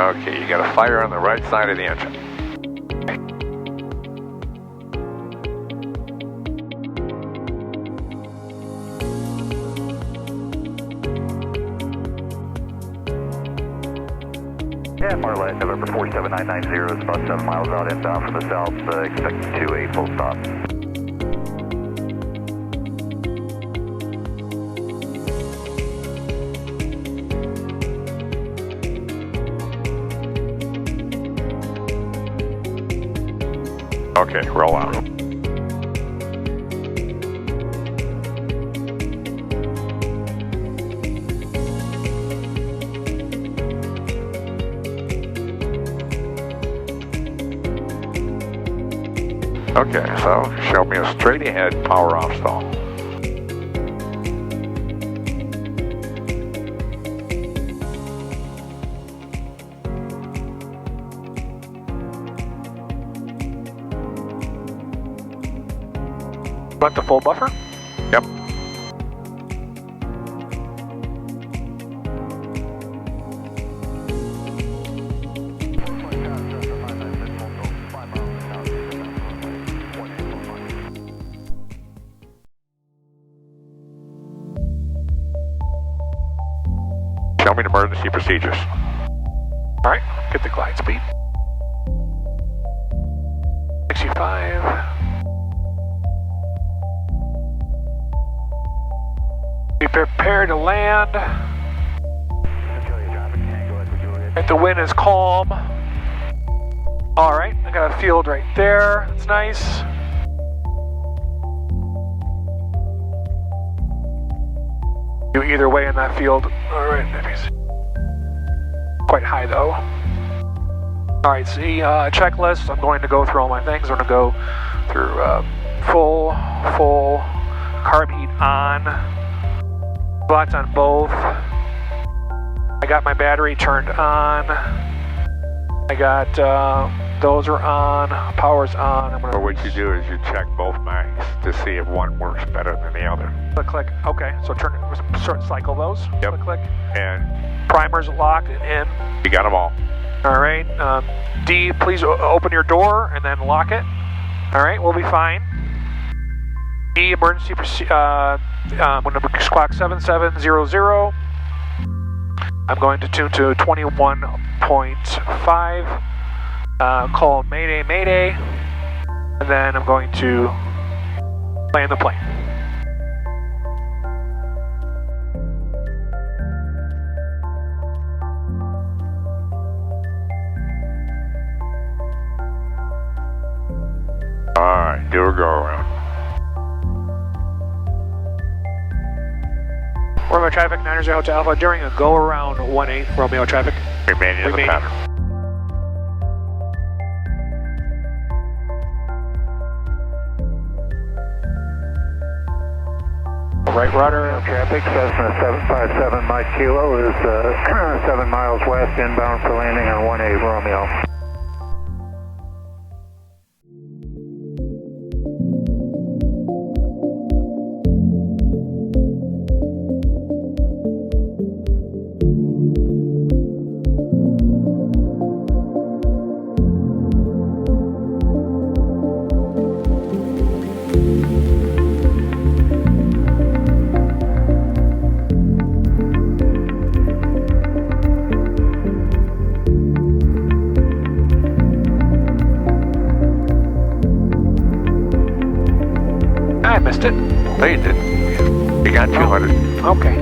Okay, you got a fire on the right side of the engine. Yeah, Marlette, November 47990 is about 7 miles out inbound from the south, expect to a full stop. Okay, roll out. Okay, so show me a straight ahead power off stall. Want the full buffer? Yep. Show me the emergency procedures. All right, get the glide speed. 65. Be prepared to land. If the wind is calm. All right, I got a field right there. That's nice. Do either way in that field. All right, quite high though. All right, see, checklist. I'm going to go through all my things. I'm going to go through full carb heat on. Blocked on both. I got my battery turned on. I got those are on. Power's on. I'm gonna. But what you do is you check both mics to see if one works better than the other. Click. Okay, so cycle those. Yep. Click. And Primer's locked and in. you got them all. All right. D, please open your door and then lock it. All right, we'll be fine. E, emergency I'm going to squawk 7700. I'm going to tune to 21.5. Call Mayday, Mayday. And then I'm going to land the plane. Alright, do a go around. Romeo traffic, 90 Hotel Alpha, during a go around 18 Romeo traffic. Remaining in the pattern. Right rudder. Traffic, Cessna 757 Mike Kilo is 7 miles west inbound for landing on 18 Romeo. I missed it. No, you didn't. You got 200. Okay.